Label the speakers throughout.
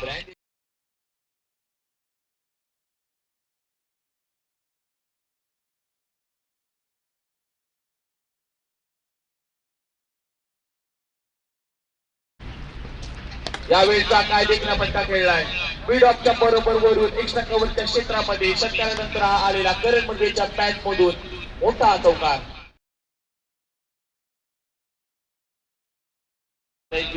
Speaker 1: Brand यावेळेचा काय देखील फटका खेळलाय मिड ऑफच्या बरोबर वरून एक्स्ट्रा कव्हरच्या क्षेत्रामध्ये षटकारानंतर हा आलेला करण मंडळीच्या पॅट मधून मोठा चौकार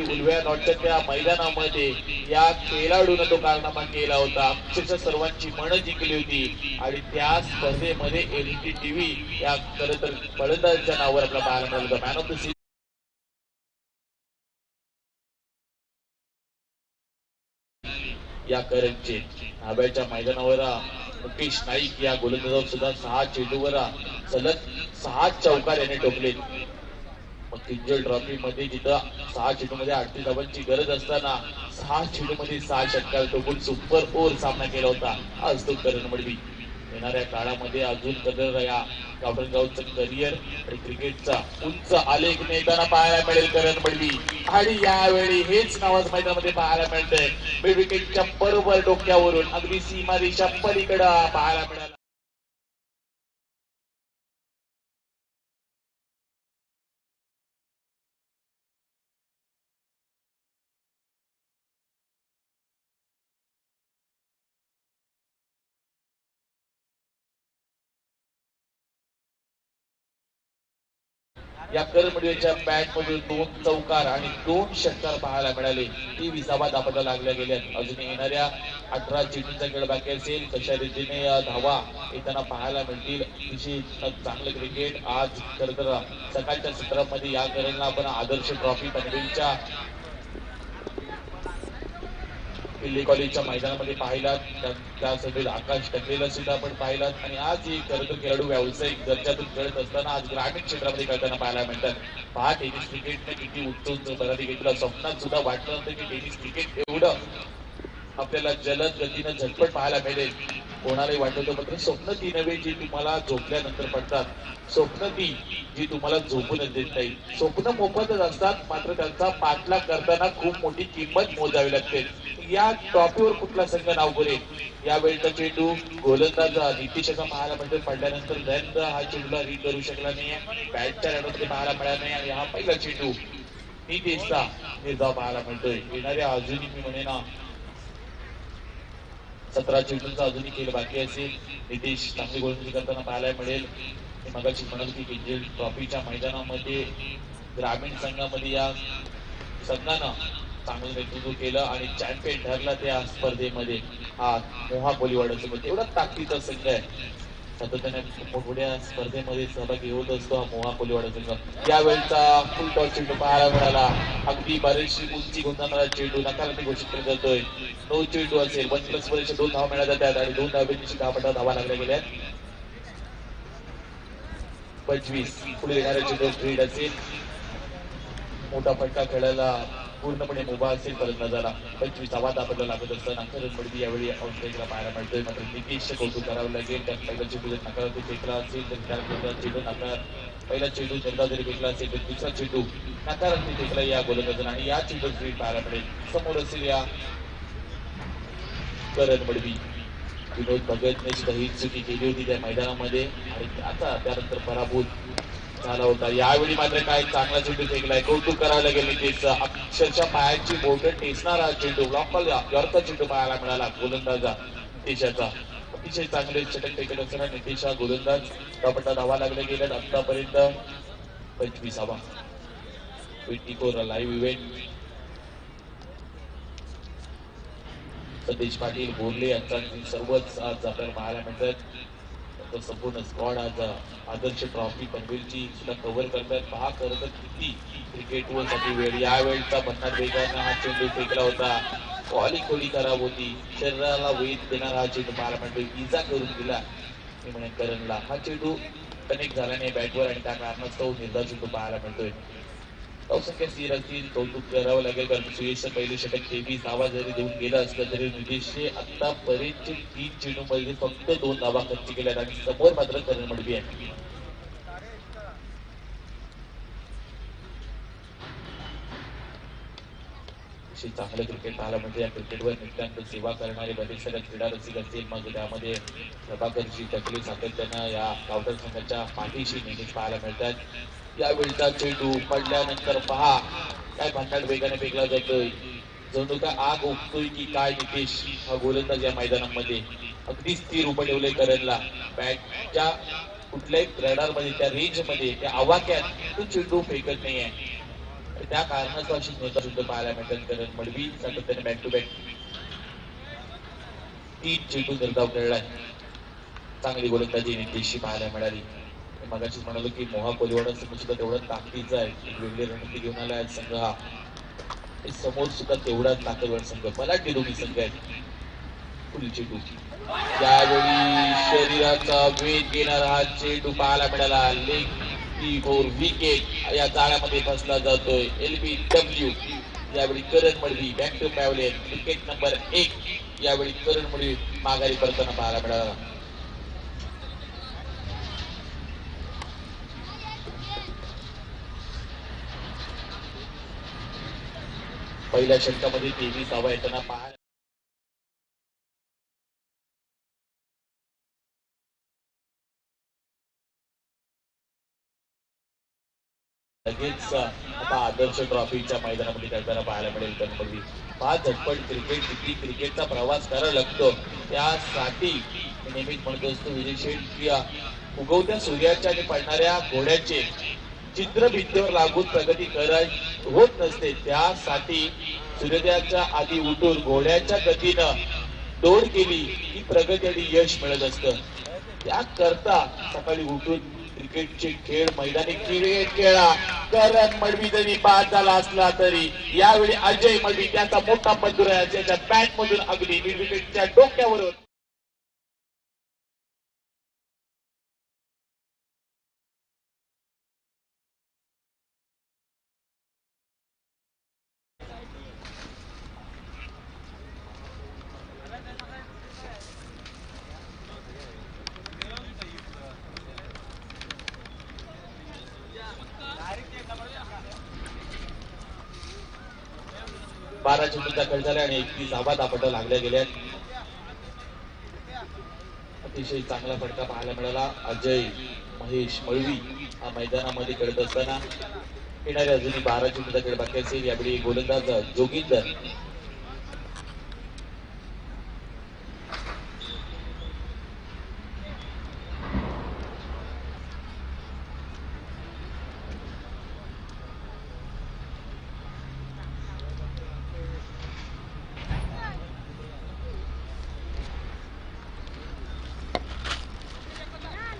Speaker 1: उलव्या नॉटच्या त्या मैदानामध्ये या खेळाडूने तो कारनामा केला होता अक्षरशः सर्वांची मन जिंकली होती आणि त्या स्पर्धेमध्ये एलईडी टीव्ही या खरं तर फलंदाजाच्या नावावर आपला पाहायला मिळाला मॅन ऑफ द सीझन या करंजचे धाब्याच्या मैदानावर मुकेश नाईक या गोलंदाजावर सुद्धा 6 चेंडूवर सलग 6 चौकार याने टोकले मग किंजल ट्रॉफी मध्ये जिथं 6 चेंडू मध्ये 38 धावांची गरज असताना 6 चेंडू मध्ये 6 षटकार टोकून सुपर ओव्हर सामना केला होता आज तो करण मडवी येणाऱ्या काळामध्ये अजून कदर या गावठणगावचं करिअर आणि क्रिकेटचा उंच आलेख नेताना पाहायला मिळेल करण मडवी आणि यावेळी हेच नावाच मैदानामध्ये पाहायला मिळतंय मिड विकेटच्या बरोबर डोक्यावरून अगदी सीमा रेषा पलीकडे पाहायला मिळाला या करमडीच्या बॅट मधून 2 चौकार आणि 2 षटकार पाहायला मिळाले ती 20 धावांना लागल्या गेल्यात अजून येणाऱ्या 18 चेंडूंचा खेळ बाकी असेल कशा रीतीने धावा येताना पाहायला मिळतील तिची चांगलं क्रिकेट आज खरं तर सकाळच्या सत्रामध्ये या करणला आपण आदर्श ट्रॉफी पनवेलच्या दिल्ली कॉलेजच्या मैदानामध्ये पाहिलात त्यासोबत आकाश टकलेला सुद्धा आपण पाहिलात आणि आज ही खरं तर खेळाडू व्यावसायिक दर्जातून खेळत असताना आज ग्रामीण क्षेत्रामध्ये खेळताना पाहायला मिळतात पहा टेनिस क्रिकेटने किती उच्च बऱ्यापैकी घेतला स्वप्नात सुद्धा वाटलं होतं की टेनिस क्रिकेट एवढं आपल्याला जलद गतीनं झटपट पाहायला मिळेल कोणालाही वाटत होतं मात्र स्वप्न ती नव्हे जी तुम्हाला झोपल्यानंतर पडतात स्वप्न ती जी तुम्हाला झोपूनच देत नाही स्वप्न मोफतच असतात मात्र त्यांचा पाठलाग करताना खूप मोठी किंमत मोजावी लागते या ट्रॉफीवर कुठला संघ नाव करेल यावेळीचा चेंडू गोलंदाज नितीशचा पाहायला मिळतोय पडल्यानंतर दंड हा चेंडूला रीड करू शकला नाही बॅटच्या रनमध्ये पाहायला मिळाला नाही आणि हा पहिला चेंडू नितीशचा निर्धाव पाहायला मिळतोय येणाऱ्या अजूनही मी म्हणेना 17 चेंडूंचा अजूनही खेळ बाकी असेल नितीश चांगली गोलंदाजी करताना पाहायला मिळेल मी मगाशी म्हणाल की किंजल ट्रॉफीच्या मैदानामध्ये ग्रामीण संघामध्ये या संघानं चांगलं नेतृत्व केलं आणि चॅम्पियन ठरला त्या स्पर्धेमध्ये हा मोहा कोलीवाडासोबत एवढा ताकदीचा संघ आहे सातत्याने मोठमोठ्या स्पर्धेमध्ये सहभागी होत असतो हा मोहा कोलीवाडा संघ यावेळचा फुल टॉस चेंडू पाहायला मिळाला अगदी बरीचशी उंची गुंतवणारा चेंडू नकारात्मक घोषित केला जातोय 9 चेंडू असेल 1+ वरचे 2 धावा मिळाल्या जातात आणि 2 धावांची धावा लागल्या गेल्या 25 पुढे येणाऱ्या चेंडू लीड असेल मोठा फटका खेळायला पूर्णपणे मुभा असेल फलंदाजाला 25 धावा दाबला लागत असताना करण मडवी यावेळी ऑस्ट्रेलियाला पाहायला मिळतोय मात्र नितीशचं कौतुक करावं लागेल त्यात पहिला चेंडू जर नकारात्मक फेकला असेल तर त्यानंतर चेंडू पहिला चेंडू निर्धाव जरी फेकला असेल तर दुसरा चेंडू नकारात्मक फेकला या गोलंदाजाला आणि या चेंडू लीड पाहायला मिळेल समोर असेल या करण मडवी विनोद भगतने सुद्धा ही चुकी केली होती त्या मैदानामध्ये आणि आता त्यानंतर पराभूत झाला होता यावेळी मात्र काय चांगला चेंडू फेकलाय कौतुक करायला गेले तेच अक्षरशः पायाची बोट टेचणारा चेंडू ब्लॉकल यॉर्कर चेंडू पाहायला मिळाला गोलंदाजा नितीशाचा अतिशय चांगले षटक फेकत असताना नितीश हा गोलंदाज धापटा धावा लागल्या गेल्यात आतापर्यंत 25वा 24 लाईव्ह इव्हेंट सतीश पाटील बोरले यांचा सर्वच आज आपल्याला पाहायला मिळतात संपूर्ण स्क्वॉड आज आदर्श ट्रॉफी पनवेलची सुद्धा कव्हर करतात पहा खरं तर किती क्रिकेट साठी वेळ यावेळचा भन्नाट वेगानं हा चेंडू फेकला होता कॉली खोली खराब होती शरीराला वेध देणारा हा चेंडू पाहायला मिळतो इजा करून दिला मी म्हणेन करणला हा चेंडू कनेक्ट झाला नाही बॅटवर आणि त्या कारणास्तव निर्धार चेंडू पाहायला मिळतोय धावसंख्या स्थिर असतील कौतुक करावं लागेल कारण सुयशचं पहिले षटक 23 धावा जरी देऊन गेलं असलं तरी नितीशने आतापर्यंतचे 3 चेंडूमध्ये फक्त 2 धावा खर्च केल्यात आणि समोर मात्र करण मडवी आहे चांगलं क्रिकेट पाहायला म्हणजे या क्रिकेटवर नितांत सेवा करणारे बरेच सारे क्रीडा रसिक असतील, मग त्यामध्ये प्रभाकरची टकली सातत्यानं या गावठाण संघाच्या पाठीशी नेहमीच पाहायला मिळतात. यावेळीचा चेंडू पडल्यानंतर पहा काय भन्नाट वेगाने फेकला जातोय, जणू काय आग उठतोय की काय. नितेश हा गोलंदाज या मैदानामध्ये अगदी स्थिर उभं ठेवलंय करणला. बॅटच्या कुठल्याही रडार मध्ये त्या रेंज मध्ये त्या आवाक्यात तो चेंडू फेकत नाहीये. त्या कारणाचा अशी नेता पाहायला मिळतात. करण मडवी सातत्याने बॅक टू बॅक 3 चेंडू निर्धाव खेळलाय. चांगली गोलंदाजी नितेशची पाहायला मिळाली. मगाशी म्हणालो की मोहा कोलिवाडा संघ सुद्धा तेवढा ताकदीचा आहे. वेगळी रणनीती घेऊन आलाय संघ हा. समोर सुद्धा तेवढाच ताकदवर संघ, मलाटी दोन्ही संघ आहेत. फुल चेंडू यावेळी शरीराचा वेग घेणारा हा चेंडू पाहायला मिळाला. लेग फोर विकेट या जाळ्यामध्ये फसला जातोय. LBW यावेळी Karan Madvi back to pavilion. Wicket number 1 यावेळी करण मडवी माघारी परताना पाहायला मिळाला. पहिल्या षटकामध्ये 23 धावा येताना पाहायला लगेच आता आदर्श ट्रॉफीच्या मैदानामध्ये खेळताना पाहायला मिळेल. कणमधी फार झटपट क्रिकेट किती क्रिकेटचा प्रवास करावा लागतो. त्यासाठी नेहमीच म्हणतो असतो विजय शेठ, उगवत्या सूर्याच्या आणि पडणाऱ्या घोड्याचे चित्र भिंतीवर लागून प्रगती कराय होत नसते. त्यासाठी सूर्योदयाच्या आधी उठून घोड्याच्या गतीनं दौड केली की प्रगती आणि यश मिळत असतं. त्याकरता सकाळी उठून क्रिकेटचे खेळ मैदानी क्रिकेट खेळा. करण मडवी जरी बाद झाला असला तरी यावेळी अजय मडवी त्याचा मोठा बंधू आहे. त्याच्या बॅट मधून अगदी विकेटच्या डोक्यावरून बारा चेंडूचा खेळ झाला आणि 31 धावा दापट लागल्या गेल्या. अतिशय चांगला फटका पाहायला मिळाला. अजय महेश मळवी हा मैदानामध्ये खेळत असताना येणाऱ्या अजूनही 12 चेंडूचा खेळ बाकी असेल. यावेळी गोलंदाज जोगिंदर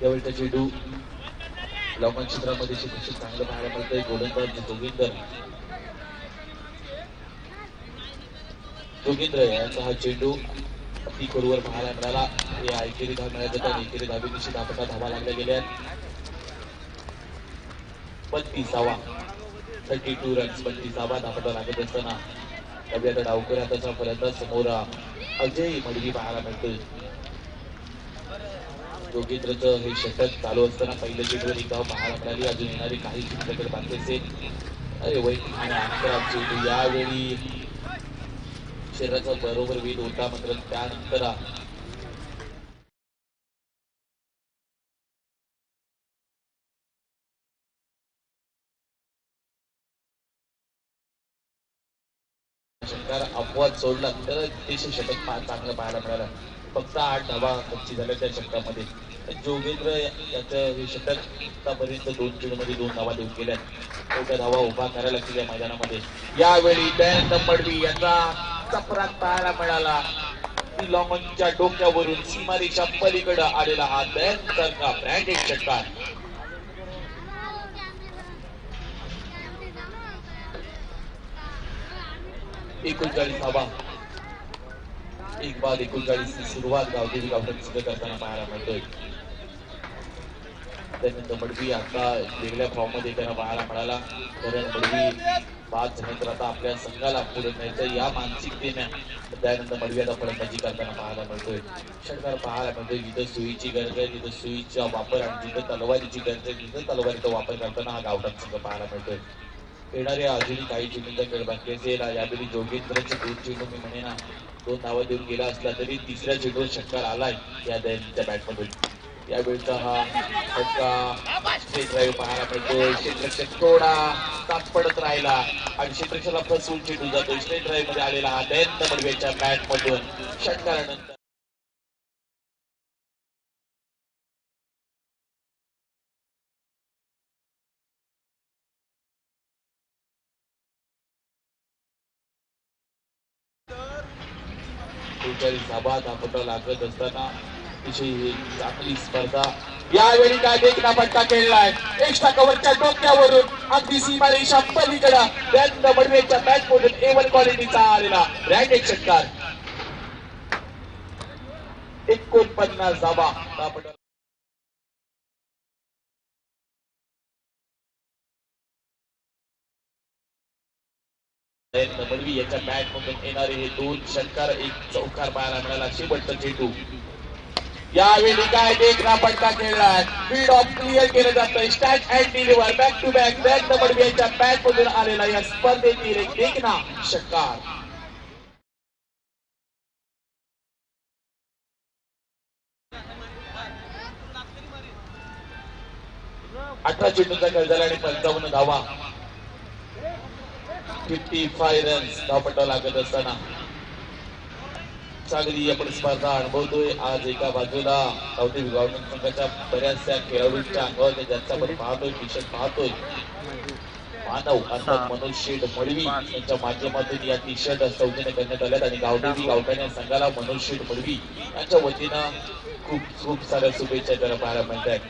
Speaker 1: त्यावेळी चेंडू लॉकन क्षेत्रामध्ये चांगलं पाहायला मिळतंय. गोलंदाज जोगिंद्र यांचा हा चेंडू अति खोलवर पाहायला मिळाला. या एकेरी धाव मिळाल्या जातात. एकेरी धावेनिशी धापटा धावा लागल्या गेल्या. 32 रन्स 32 धापटा लागत असताना आता डावकर हाताचा फलंदाज समोर अजय मडवी पाहायला मिळतोय. जोगिंद्रचं हे षटक चालू असताना पहिल्या चेंडूवर एक धाव पाहायला मिळाली. अजून येणारी काही चेंडूकडे बाकी असेल. अरे वैदिक आणि अंतराळ चेंडू यावेळी शरीराचा बरोबर वेध होता. मात्र त्यानंतर षटकार अपवाद सोडला तर अतिशय षटक चांगलं पाहायला मिळालं. फक्त 8 धावा कच्ची झाल्या त्या षटकामध्ये. जोगेंद्र याचं हे षटक आतापर्यंत 2 चेंडूमध्ये 2 धावा देऊन गेल्या. मोठ्या धावा उभा करायला लागतील या मैदानामध्ये. यावेळी दयानंद मडवी याचा चपराक पाहायला मिळाला. लॉमनच्या डोक्यावरून सीमारेच्या पलीकडे आलेला हा दयानंदचा ब्रँडेड षटकार. एकोणचाळीस धावा 1 बाद 39 ची सुरुवात गावदेवी गावठाण सिद्ध करताना पाहायला मिळतोय. त्यानंतर मडवी आता वेगळ्या फॉर्म मध्ये त्यांना पाहायला मिळाला. कारण मडवी बाद झाल्यानंतर आता आपल्या संघाला पुढे न्यायचं या मानसिकतेने त्यानंतर मडवी आता फलंदाजी करताना पाहायला मिळतोय. षटकार पाहायला मिळतोय. जिथं सुईची गरज आहे तिथं सुईचा वापर आणि जिथं तलवारीची गरज आहे तिथं तलवारीचा वापर करताना हा गावठाण संघ पाहायला मिळतोय. येणाऱ्या अजूनही काही चेंडूंचा खेळ बाकी असेल. यावेळी जोगेंद्रचे 2 चेंडू मी म्हणे ना 2 धावा देऊन गेला असला तरी तिसऱ्या चेंडूवर षटकार आलाय या दयनच्या बॅटमधून. यावेळचा हा फटका स्ट्रेट ड्राईव्ह पाहायला मिळतोय. क्षेत्ररक्षक थोडा साथ पडत राहिला आणि क्षेत्ररक्षकाला फसवून चेंडू जातोय. स्ट्रेट ड्राईव्ह मध्ये आलेला हा दयन मडवेच्या बॅटमधून षटकारानंतर धाबा धापटा लागत असताना अतिशय चांगली स्पर्धा. यावेळी काय देखना फटका खेळलाय एक्स्ट्रा कव्हरच्या डोक्यावरून अगदी सीमारेषा पलीकडे दयन मडवेच्या बॅटमधून A1 क्वालिटीचा आलेला रॅकेट षटकार. 49 धाबा धापटा मडवी याच्या बॅट मधून येणारे हे 2 षटकार एक चौकार पाहायला मिळाला. शेवटचा चेंडू. यावेळी काय देखना फटका खेळलाय. फील्ड ऑफ क्लिअर केलं जातं. स्टॅच and deliver back to back Dayan Madvi याच्या बॅट मधून आलेला या स्पर्धेतील एक देखना षटकार. 18 चेंडूंचा खेळ झाला आणि 55 धावा. 55 रन्स धावपट्टा लागत असताना चांगली आपण स्पर्धा अनुभवतोय. आज एका बाजूला धावते विभागून संघाच्या बऱ्याचशा खेळाडूंच्या अंगावर ज्यांचा आपण पाहतोय टी-शर्ट पाहतोय मानव अर्थात मनोज शेठ मडवी यांच्या माध्यमातून या टी-शर्ट सौजन्य करण्यात आल्यात आणि गावदेवी गावठाण संघाला मनोज शेठ मडवी यांच्या वतीनं खूप खूप साऱ्या शुभेच्छा त्याला पाहायला मिळत आहेत.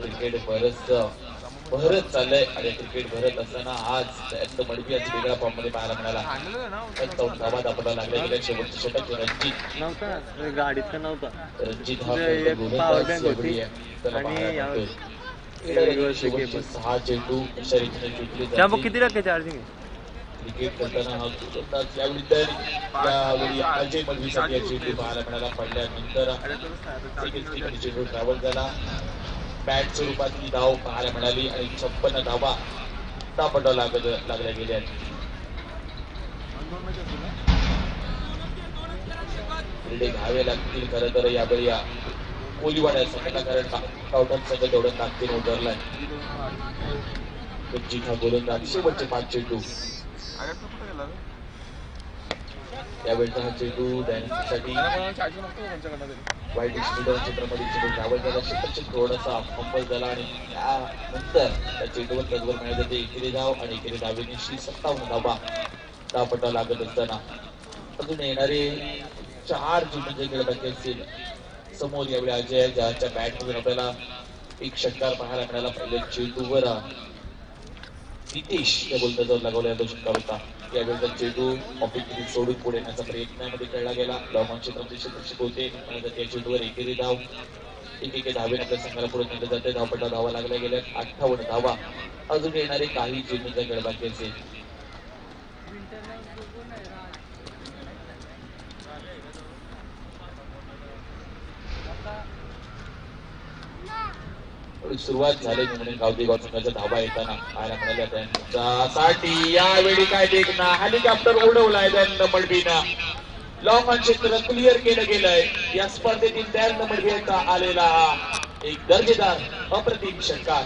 Speaker 1: क्रिकेट भरत चाललंय आणि क्रिकेट भरत असताना आज मडवी आज वेगळ्या फॉर्म मध्ये पाहायला मिळाला. धावा दाखवला लागल्या गेल्या शेवटचे षटक रणजित
Speaker 2: गाडीत नव्हता.
Speaker 1: रणजित हा शेवटचे 6 चेंडू अशा रीतीने जिंकले.
Speaker 2: किती टक्के चार्जिंग
Speaker 1: क्रिकेट करताना हा गोलंदाज यावेळी तर यावेळी अजय मडवीसाठी चेंडू पाहायला मिळाला. पडल्यानंतर चेंडू ट्रॅव्हल झाला. बॅट स्वरूपातली धाव पाहायला मिळाली आणि 56 धावा तापटा लागल्या गेल्या. क्रीडे घ्यावे लागतील खरं तर यावेळी या कोलीवाड्या संघाला, कारण गावठाण संघ तेवढं ताकदीने उतरलाय. जिथा गोलंदाज शेवटचे 5 चेंडू. यावेळचा हा चेंडू दयनसाठी वाईट क्षेत्रामध्ये चेंडू ट्रॅव्हल झाला. क्षेत्ररक्षक थोडासा फंबल झाला आणि त्यानंतर त्या चेंडूवर तजवर मिळाले ते एकेरी धाव आणि एकेरी धावेनिशी 57 धावा धावपट्टा लागत असताना अजून येणारे 4 चेंडूंचे खेळ बाकी असतील. समोर यावेळी अजय ज्याच्या बॅट मधून आपल्याला एक षटकार पाहायला मिळाला. पहिल्या चेंडूवर नितेश या गोलंदाजावर लागवला तो षटकार होता. यावेळेचा चेंडू ऑफिस सोडून पुढे येण्याचा प्रयत्नामध्ये खेळला गेला. लॉंग क्षेत्रामध्ये क्षेत्ररक्षक होते त्या चेंडूवर एकेरी धाव. एक धावेने आपल्या संघाला पुढे नेलं जाते. धावपट्टा धावा लागल्या गेल्या 58 धावा. अजून येणारे काही चेंडूंचा खेळ बाकी असेल. सुरुवात झाली म्हणून गावदेगाव संघाच्या धावा येताना पाहायला मिळाल्या. त्यांच्यासाठी यावेळी काय देखना हेलिकॉप्टर उडवलाय दयन मडवीनं. लॉंग ऑन क्षेत्र क्लिअर केलं गेलंय. या स्पर्धेतील दयन मडवीचा आलेला एक दर्जेदार अप्रतिम षटकार.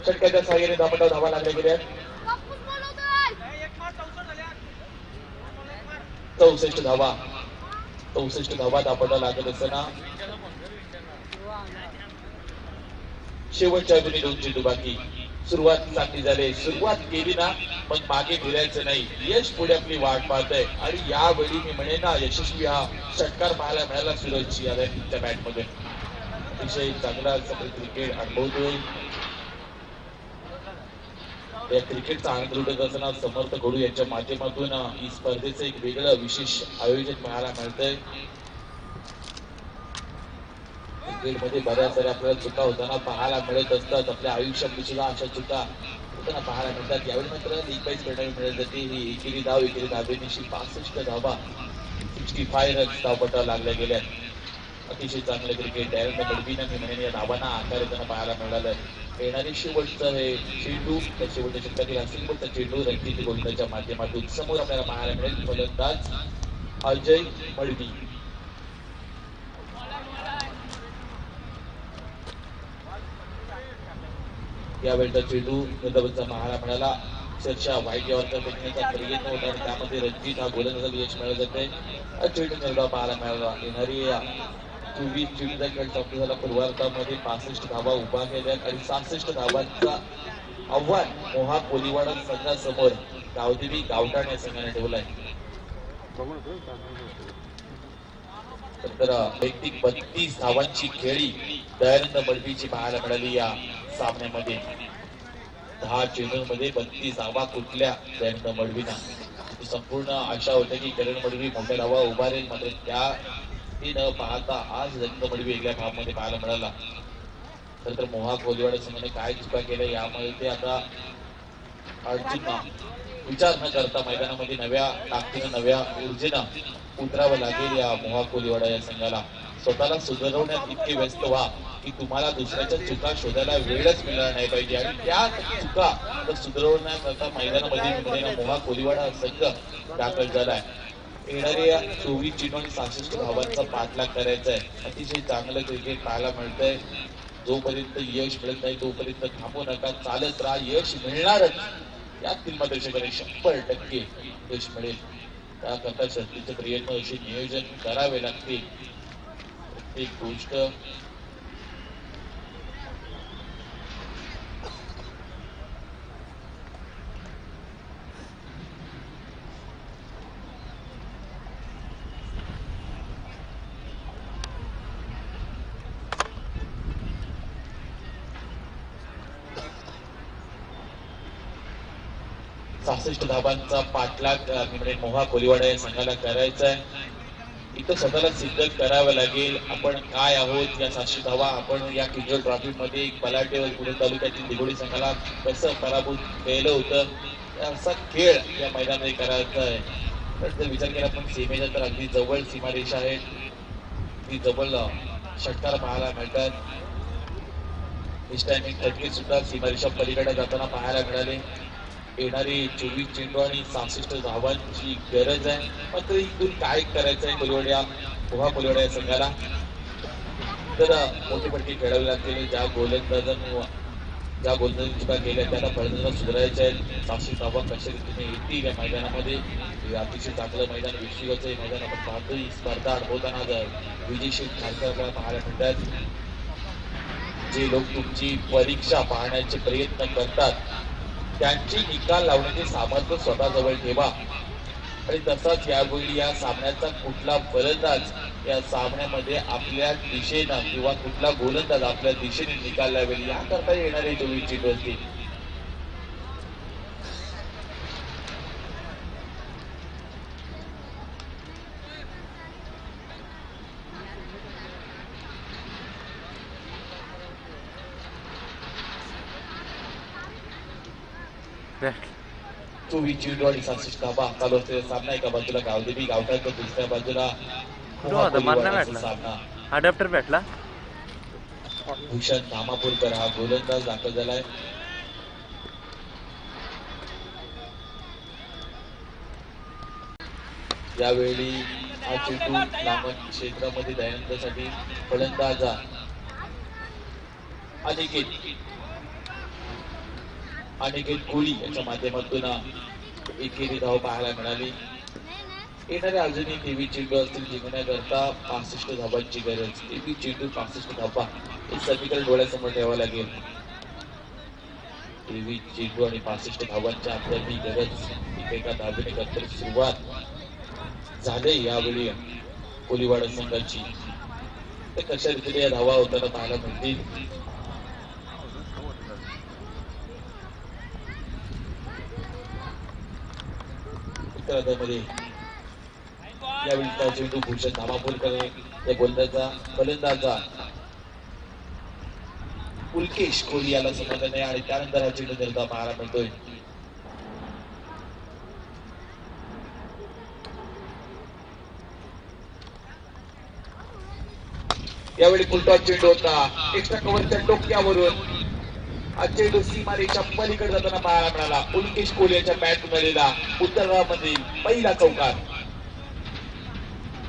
Speaker 1: षटकाच्या साहाय्याने धावपट्टा धावा लागल्या गेल्या. 64 धावा. 64 धावा धावपट्टा लागत असताना शेवटच्या अजूनही 2 चेंडू बाकी. सुरुवात चांगली झाली. सुरुवात केली ना मग मागे फिरायचं नाही. यश पुढे आपली वाट पाहतंय आणि यावेळी मी म्हणेन ना यशस्वी हा षटकार पाहायला मिळाला सूरज यादवच्या बॅट मध्ये. अतिशय चांगला क्रिकेट अनुभवतोय. या क्रिकेटचा आनंद लुटत असताना समर्थ घोडू यांच्या माध्यमातून ही स्पर्धेचं एक वेगळं विशेष आयोजन पाहायला मिळतंय. क्रिकेटमध्ये बऱ्याच साऱ्या आपल्याला चुका होताना पाहायला मिळत असतात. आपल्या आयुष्यात सुद्धा अशा चुका होताना पाहायला मिळतात. यावेळी मात्र एकच परिणामी मिळत जाते. ही एकेरी धाव एकेरी धावेनिशी 65 धावा 65 रन्स धावपट्टा लागल्या गेल्या. अतिशय चांगलं क्रिकेट त्यानंतर मडवीनं मी म्हणेन या धावांना आकार येताना पाहायला मिळालं. येणारी शेवटचं हे चेंडू त्या शेवटच्या षटकातील हा शेवटचा चेंडू रणजित गोलंदाजच्या माध्यमातून समोर आपल्याला पाहायला मिळेल. फलंदाज अजय मडवी. यावेळेचा चेंडू निर्धावांचा पाहायला मिळाला. अक्षरशः वाईट यावरचा फेकण्याचा प्रयत्न होता आणि त्यामध्ये रणजित हा गोलंदाजाला यश मिळत जाते. चेंडू निर्धाव पाहायला मिळाला. येणारी 24 चेंडूचा खेळ संपला झाला. पूर्वार्धामध्ये 65 धावा उभा केल्या आणि 66 धावांचा आव्हान मोहा कोलीवाडा संघासमोर गावदेवी गावठाण या संघाने ठेवलाय. तर वैयक्तिक 32 धावांची खेळी दयानंद मडवीची पाहायला मिळाली. या सामन्यामध्ये 10 चेंडूंमध्ये 32 धावा कुठल्या दयानंद मडवीना. संपूर्ण आशा होत्या की करण मडवी मोठ्या धावा उभारेल, मात्र त्या न पाहता आज दयानंद मडवी वेगळ्या भावमध्ये पाहायला मिळाला. तर मोहा कोलीवाडा संघाने काय चुका केल्या यामध्ये ते आता अर्जुनना विचार न करता मैदानामध्ये नव्या ताकदीनं नव्या ऊर्जेनं उतरावं लागेल. या मोहा कोलीवाडा या संघाला स्वतःला सुधारवण्यात इतके व्यस्त व्हा की तुम्हाला दुसऱ्याच्या चुका शोधायला वेळच मिळणार नाही पाहिजे आणि त्या चुका सुधारवण्याकरता मैदानामध्ये मोहा कोलीवाडा संघ दाखल झालाय. येणाऱ्या 24 चेंडू आणि 66 धावांचा पाठलाग करायचा आहे. अतिशय चांगलं क्रिकेट पाहायला मिळतंय. जोपर्यंत यश मिळत नाही तोपर्यंत थांबू नका, चालत राहा, यश मिळणारच. यात मार्गदर्शकाने 100% यश मिळेल. त्याकरता शक्तीचे प्रयत्न असे नियोजन करावे लागते. प्रत्येक गोष्ट सासष्ट धावांचा पाठलाग मोहा कोलीवाडा या संघाला करायचा आहे. इथं स्वतःला सिद्ध करावं लागेल आपण काय आहोत. या 700 धावा आपण या किंजल ट्रॉफी मध्ये एक बलाढ्य पुणे तालुक्यातील दिघोडी संघाला कसं पराभूत केलं होतं असा खेळ या मैदानामध्ये करायचा आहे. तर जर विचार केला आपण सीमेच्या तर अगदी जवळ सीमारेषा आहे, ती जवळ षटकार पाहायला मिळतात. टायमिंग फटके सुद्धा सीमारेषा पलीकडे जाताना पाहायला मिळाले. येणारी 24 चेंडू आणि 66 धावांची गरज आहे. मात्र इथून काय करायचं आहे मोहा कोलीवाडा या संघाला. तर मोठे फटके खेळावे लागतील. ज्या गोलंदाजांनी चुका केल्या त्याला फलंदाजांना सुधारायच्या आहेत. 66 धावा कशा रीतीने येतील या मैदानामध्ये. अतिशय चांगलं मैदान विश्वाचं हे मैदान आपण पाहतो. ही स्पर्धा अनुभवताना विजयशील खासदार पाहायला मिळतात. जे लोक तुमची परीक्षा पाहण्याचे प्रयत्न करतात त्यांची निकाल लावण्याचे सामर्थ्य स्वतःजवळ ठेवा. आणि तसाच यावेळी या सामन्याचा कुठला फलंदाज या सामन्यामध्ये आपल्या दिशेनं किंवा कुठला गोलंदाज आपल्या दिशेने निकाल लावेल याकरता येणारे 24 चेंडू असतील. चोवीस चेंडू आणि 66 धावा चालू असलेला सामना. एका बाजूला गावदेवी गावठाण तर दुसऱ्या बाजूला सामना.
Speaker 2: अडॅप्टर भेटला.
Speaker 1: भूषण धामापूरकर हा गोलंदाज दाखल झालाय. यावेळी हा चेंडू लांबण क्षेत्रामध्ये दयानंदसाठी फलंदाज अनिकेत कोळी यांच्या माध्यमातून एकेरी धाव पाहायला मिळाली. येणारे अजूनही 23 चेंडू असतील जिंकण्याकरता 65 धावांची गरज. 23 चेंडू 65 धावा हे समीकरण डोळ्यासमोर ठेवावं लागेल. 23 चेंडू आणि 65 धावांच्या आपल्याला गरज. एका धावेने करता सुरुवात झाले यावेळी कोलीवाडा संघाची. तर कशा रीतीने या धावा होताना पाहायला मिळतील. मध्ये यावेळी चेंडू भूषण धामापूरकर या गोलंदाजा फलंदाजा उल्केश कोहली याला समाधान आहे आणि त्यानंतर हा चेंडू निर्धाव पाहायला मिळतोय. यावेळी फुलटॉप चेंडू होता एक्स्ट्रा कव्हरच्या डोक्यावरून हा चेंडू सीमारेच्या पलीकडे जाताना पाहायला मिळाला. उल्केश कोहली याच्या बॅट मिळालेला उत्तरामधील पहिला चौकार.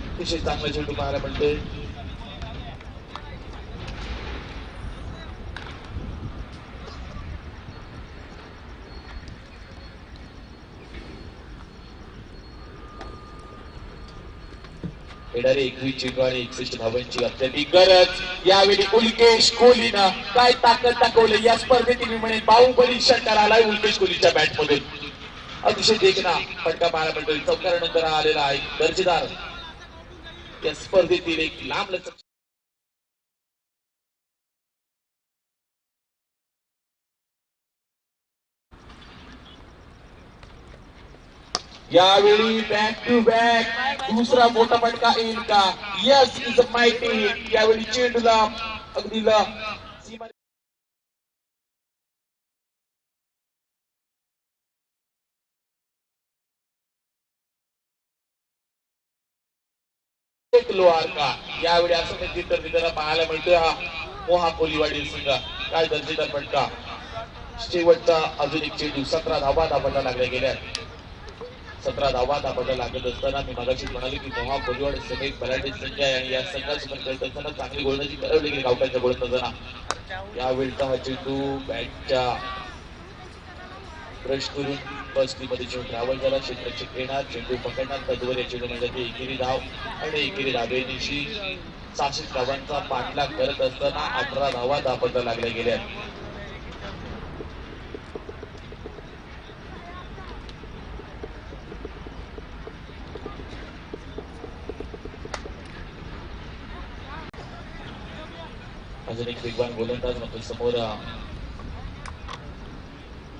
Speaker 1: अतिशय चांगला चेंडू पाहायला मिळतोय. येणारे 21 चेंडू आणि 61 धावांची अत्यंत गरज. यावेळी उल्केश कोहलीनं काय ताकद दाखवली या स्पर्धेत. मी म्हणेन बाहुबली षटकार आलाय उल्केश कोहलीच्या बॅट मधून. अतिशय देखना फटका पाहायला मिळतोय. चौकारानंतर आलेला आहे दर्जेदार या स्पर्धेतील एक लांब लचक. यावेळी बॅक टू बॅक दुसरा मोठा फटका येईल का? यस इज अ माहिती. यावेळी चेंडूला अगदी लोहार का. यावेळी असं मित्रांनो पाहायला मिळतोय हा मोहा कोलीवाडी संघ. काय दर्जेदार फटका. शेवटचा अजून एक चेंडू. 17 धावा दाबायला लागल्या गेल्या. 17 धावा दाबायला लागत असताना मी मगाशी म्हणाले की मोहा कोलीवाड समेत बलाढ्य संघ आहे आणि या संघासमोर खेळत असताना चांगली गोलंदाजी करावी लागेल गावठाणच्या गोलंदाजांना. यावेळचा हा चेंडू बॅटच्या ब्रश करून फर्स्ट मध्ये चेंडू ट्रॅव्हल झाला. क्षेत्ररक्षक येणार चेंडू पकडणार. तद्वर या चेंडू म्हणजे एकेरी धाव आणि एकेरी धावेनिशी 66 धावांचा पाठलाग करत असताना 18 धावा दाबायला लागल्या गेल्या. अजून एक वेगवान गोलंदाज मात्र समोर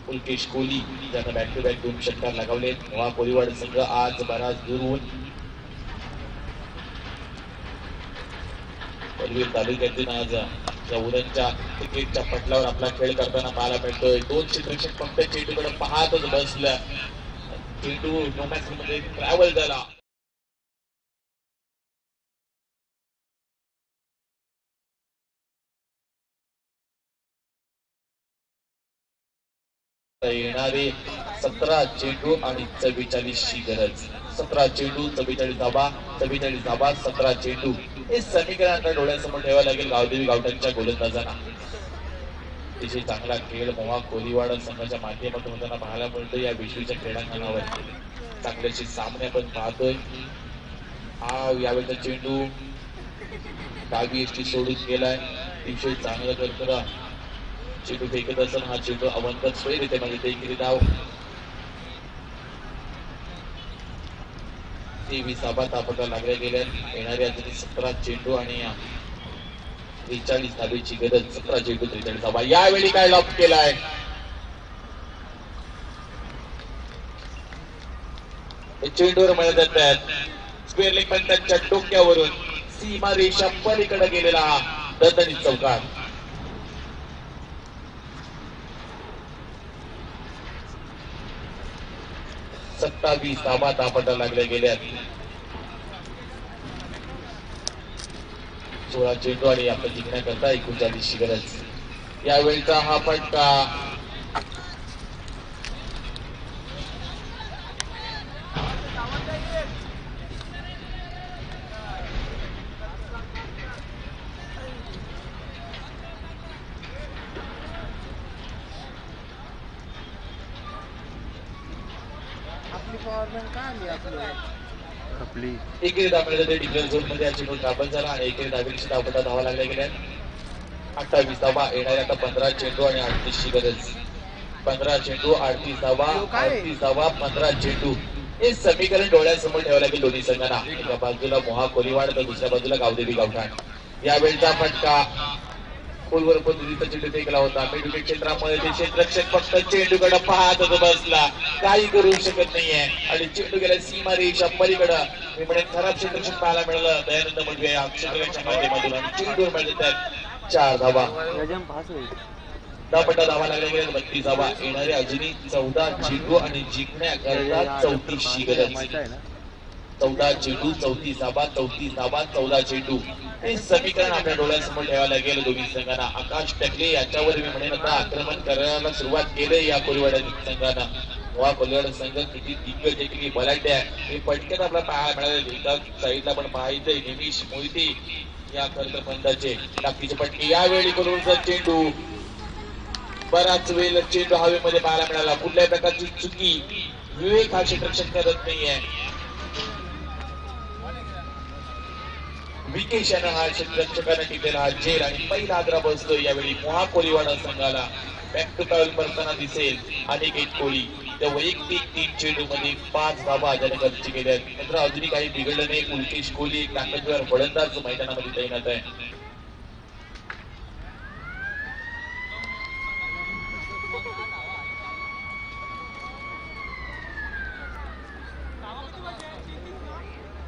Speaker 1: उल्केश कोहली ज्यानं बॅक टू बॅक 2 षटकार लगावले. मोहा कोलीवाड संघ आज बराच दूरहून पनवेल तालुक्यातून आज या उरणच्या क्रिकेटच्या पटलावर आपला खेळ करताना पाहायला मिळतोय. 2 क्षेत्ररक्षक फक्त चेंडूकडे पाहतच बसलं. चेंडू नोमॅक्स मध्ये ट्रॅव्हल झाला. येणारे 17 चेंडू आणि 44 ची गरज. 17 चेंडू 44 धावा 44 धावा 17 चेंडू हे समीकरण आता डोळ्यासमोर ठेवावं लागेल गावदेवी गावठाणच्या गोलंदाजांना. अतिशय चांगला खेळ मोहा कोलीवाड संघाच्या माध्यमातून होताना पाहायला मिळतो या विश्वीच्या क्रीडांगणावर. चांगल्याचे सामने आपण पाहतोय. हा यावेळचा चेंडू डावी एसटी सोडून गेलाय. अतिशय चांगलं करतो चेंडू फेकत असताना हा चेंडू अवंतर सोयी देते म्हणजे ते एकेरी धाव. 23 धावा दाबायला लागल्या गेल्या. येणारे अजून 17 चेंडू आणि 43 धावेची गरज. 17 चेंडू 43 धावा. यावेळी काय लॉक केलाय चेंडूवर मिळत आहेत. स्क्वेअर लेग पण त्यांच्या डोक्यावरून सीमा रेषा पलीकडे गेलेला हा दणदणीत चौकार. सत्तावीस धावा दाबायला लागल्या गेल्या. 16 चेंडू आणि आपण जिंकण्याकरता 39 ची गरज. यावेळचा हा फटका एकेरी धावेमध्ये डिक्लेअर झोन मध्ये चेंडू दाबल झाला आणि एकेरी धावेची धावपटा धावा लागल्या गेल्या. 28 धावा. येणारे आता 15 चेंडू आणि 38 ची गरज. 15 चेंडू 38 धावा 38 धावा 15 चेंडू हे समीकरण डोळ्यासमोर ठेवावं लागेल दोन्ही संघांना. एका बाजूला मोहा कोलीवाड तर दुसऱ्या बाजूला गावदेवी गावठाण. यावेळचा फटका खोलवर पद्धतीचा चेंडू फेकला होता. मिडविकेट क्षेत्रामध्ये ते क्षेत्ररक्षक फक्त चेंडूकडे पाहतच बसला. काही करू शकत नाहीये आणि चेंडू गेला सीमा रेषा पलीकडे. मी म्हणेन खराब क्षेत्ररक्षक पाहायला मिळालं दयानंद मडवी या क्षेत्ररक्षकाच्या माध्यमातून आणि चेंडूवर मिळतात 4 धावा. धावपटा धावा लागल्या गेल्या 32 धावा. येणारे अजूनही 14 चेंडू आणि जिंकण्याकरता 34 ची गरज. 14 चेंडू 34 धावा 34 धावा 14 चेंडू हे समीकरण आपल्या डोळ्यासमोर ठेवायला गेलं दोन्ही संघांना. आकाश टकले याच्यावर मी म्हणेन आता आक्रमण करायला सुरुवात केली या कोळीवाडा संघानं. वा कोळीवाडा संघ किती दिग्गज आहे किती बलाढ्य आहे हे पटकन आपला पाहायला मिळाले. एका साईडला पण पाहायचंय निमिष मोहिते या कर्णबंधाचे टाकीचे पटके यावेळी करून चेंडू बराच वेळ चेंडू हवेमध्ये पाहायला मिळाला. कुठल्याही प्रकारची चुकी विवेक हा क्षेत्ररक्षण करत नाहीये. विकेशानं हा क्षेत्ररक्षकाने टिकलेला हा झेल आणि पहिला आदरा बसतोय यावेळी मोहा कोळीवाडा संघाला. बॅक टू पॅवल करताना दिसेल अनिकेत कोळी. त्या वैयक्तिक 3 चेंडू मध्ये 5 धावा ज्याने खर्च केल्या आहेत. नंतर अजूनही काही बिघडलं नाही. उल्केश कोहली एक ताकदवर फलंदाज मैदानामध्ये तैनात आहे.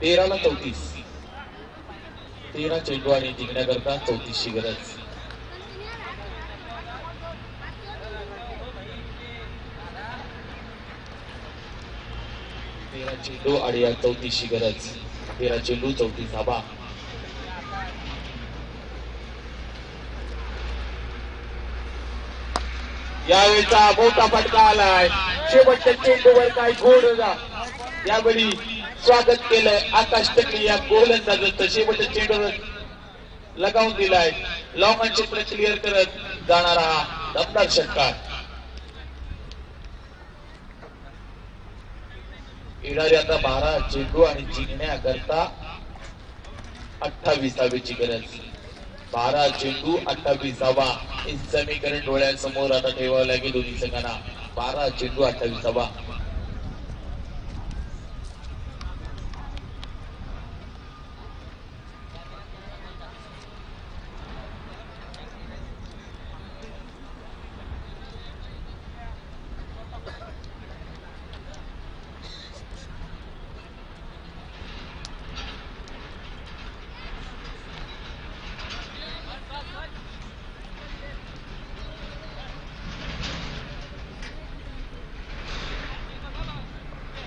Speaker 1: तेराला 34 13 चेंडू आणि जिंकण्याकरता 34 ची गरज. चेंडू आणि 34 ची गरज. 13 चेंडू 34 धावा. यावेळेचा मोठा फटका आलाय. शेवटच्या चेंडूवर काय गोड यावेळी स्वागत केलंय आकाश टकले या गोलंदाजाचं. शेवटच्या चेंडूवर लगावून दिलाय. लॉंग ऑन क्षेत्र क्लिअर करत जाणारा दमदार षटकार. येणारी आता 12 चेंडू आणि जिंकण्याकरता 28 धावेची गरज. 12 चेंडू 28 धावा हे समीकरण डोळ्यासमोर आता ठेवावं लागेल दोन्ही संघांना. 12 चेंडू 28 धावा.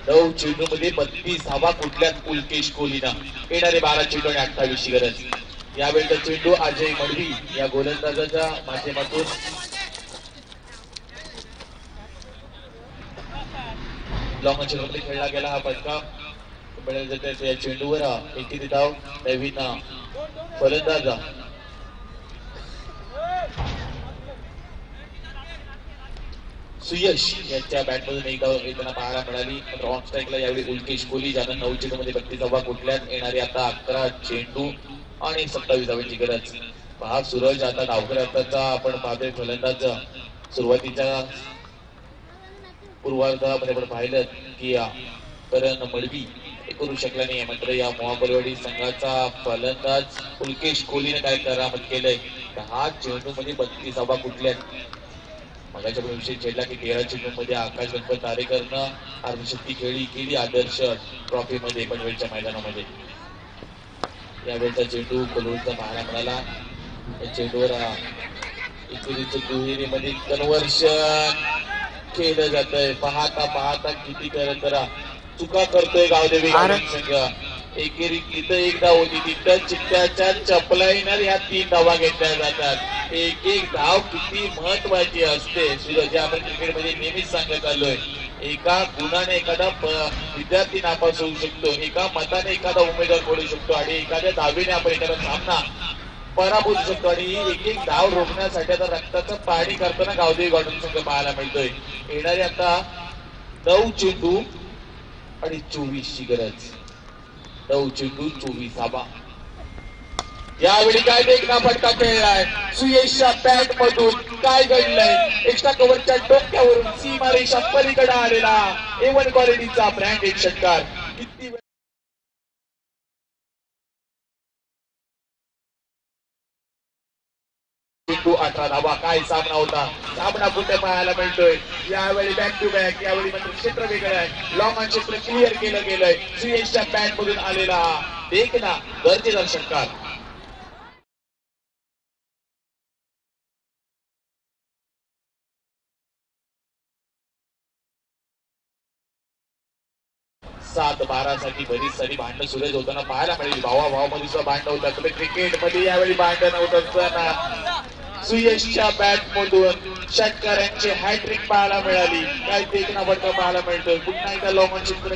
Speaker 1: नऊ चेंडू मध्ये 32 धावा कुठल्यात उल्केश कोहलीना. येणारे 12 चेंडू आणि 28 ची गरज. यावेळेचा चेंडू अजय मडवी या गोलंदाजाच्या माध्यमातून लॉंग क्षेत्रामध्ये खेळला गेला. हा फटका या चेंडूवर एकेरी धाव नवीन फलंदाज सुयश यांच्या बॅटमधून एक धाव येताना पाहायला मिळाली. ऑन स्ट्राईकला यावेळी उल्केश कोहली ज्यानं 9 चेंडू मध्ये 32 धावा कुठल्यात. येणारी आता 11 चेंडू आणि 27 धावांची गरज. हा सूरज आता डावकऱ्याचा आपण पाहतोय फलंदाज. सुरुवातीच्या पूर्वार्धामध्ये आपण पाहिलं की करण मडवी करू शकला नाही. मात्र या मोहापलवाडी संघाचा फलंदाज उल्केश कोहलीने काय करामत केलंय. 10 चेंडू मध्ये 32 धावा कुठल्यात. मगाच्या विषय छेडला की 13 चेंडू मध्ये आकाश गणपत तारेकरनं अर्धशक्ती खेळी केली आदर्श ट्रॉफी मध्ये पनवेलच्या मैदानामध्ये. यावेळेचा चेंडू कोल्हापूरचा पाहायला मिळाला. या चेंडूवर एकेरीच्या दुहेरीमध्ये कन्व्हर्शन केलं जात आहे. पाहता पाहता किती करा चुका करतोय गावदेवी संघ. एकेरी तिथं एक धाव होती तिथं चित्त्याच्या चपलाईनं या 3 धावा घेतल्या जातात. एक एक धाव किती महत्वाची असते. सूरज आपण क्रिकेटमध्ये नेहमीच सांगत आलोय. एका गुणाने एखादा विद्यार्थी नापास होऊ शकतो. एका मताने एखादा उमेदवार पडू शकतो आणि एखाद्या धावेने आपण एखादा सामना पराभूत शकतो. आणि एक एक धाव रोखण्यासाठी आता रक्ताचं पाणी करताना गावदेवी गार्डन संघ पाहायला मिळतोय. येणारे आता 9 चेंडू आणि 24 ची गरज. 9 चेंडू 24 धावा. यावेळी काय देखना फटका खेळलाय. सुयशच्या बॅट मधून काय घडलंय. एक्स्ट्रा कव्हरच्या डोक्यावरून सीमारेषा पलीकडे आलेला A1 क्वालिटीचा ब्रँडेड षटकार. किती 18 धावा. काय सामना होता. सामना कुठे पाहायला मिळतोय. यावेळी बॅक टू बॅक. यावेळी मात्र क्षेत्र वेगळं आहे. लॉंग ऑन क्षेत्र क्लिअर केलं गेलंय. सुयशच्या बॅट मधून आलेला देखना गरजेदार षटकार. 7-12 साठी बरीच सारी भांडणं सुरेश होताना पाहायला मिळेल. भावाभावामध्ये सुद्धा भांडणं होतात. तर क्रिकेट मध्ये यावेळी भांडण होत असताना सुयशच्या बॅट मधून षटकारांची हॅट्रिक पाहायला मिळाली. काय देखना फटका पाहायला मिळतोय. पुन्हा एकदा लॉंग चित्र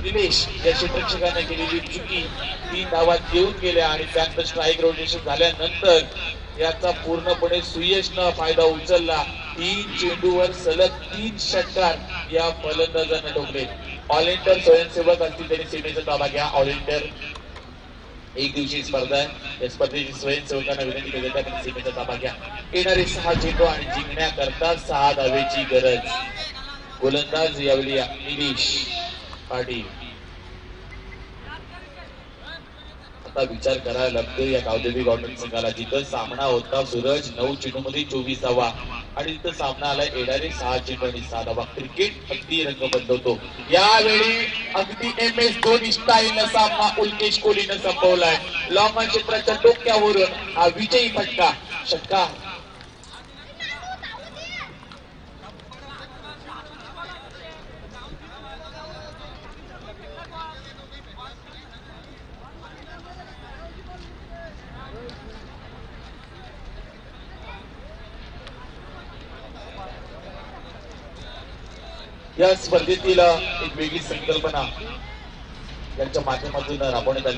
Speaker 1: निलेश या क्षेत्ररक्षकाने केलेली चुकी 3 धावात येऊन गेल्या आणि त्यानंतर स्ट्राईक रोटेशन झाल्यानंतर याचा पूर्णपणे सुयशनं फायदा उचलला. 3 चेंडूवर सलग 3 षटकार या फलंदाजांना ठोकले. ऑल इंडिया स्वयंसेवक असतील त्यांनी सीमेचा ताबा घ्या. ऑल इंडिया एक दिवशी स्पर्धा आहे. या स्पर्धेची स्वयंसेवकांना विनंती केली जाते त्यांनी सीमेचा ताबा घ्या. येणारे 6 चेंडू आणि जिंकण्याकरता 6 धावेची गरज. गोलंदाज यावेळी निलेश पाटील. आता विचार करायला लागतोय या गावदेवी गव्हर्नमेंट संघाला. जिथं सामना होता सूरज 9 चेंडू मध्ये 24 धावा आणि तिथं सामना आला येणारे 6 चेंडू आणि 6 धावा. क्रिकेट अगदी रंग बदलतो. यावेळी अगदी MS धोनी स्टाईलनं सामना उल्केश कोहलीनं संपवलाय. लॉंग क्षेत्राच्या डोक्यावरून हा विजयी फटका षटकार. या स्पर्धेतील एक वेगळी संकल्पना यांच्या माध्यमातून राबवण्यात आली.